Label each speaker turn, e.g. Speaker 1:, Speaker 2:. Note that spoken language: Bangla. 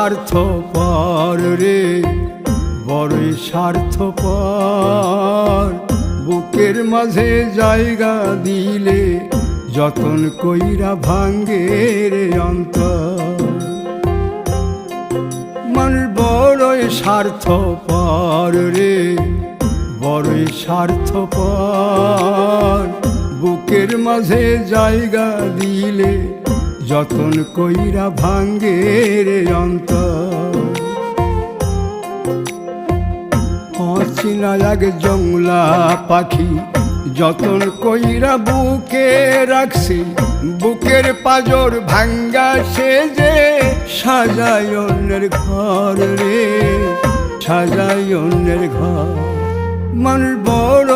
Speaker 1: স্বার্থপর রে, বড়ই স্বার্থপর। বুকের মাঝে জায়গা দিলে যতন কইরা ভাঙ্গে রে অন্তর। মানুষ বড়ই স্বার্থপর রে, বড়ই স্বার্থপর। বুকের মাঝে জায়গা দিলে যতন কইরা ভাঙ্গে রে অন্তর। অচিনা এক জংলা পাখি যতন কইরা বুকে রাখছি, বুকের পাজর ভাঙ্গা সে যে সাজায় অন্যের ঘর রে, সাজায় অন্যের ঘর। মানুষ বড়ই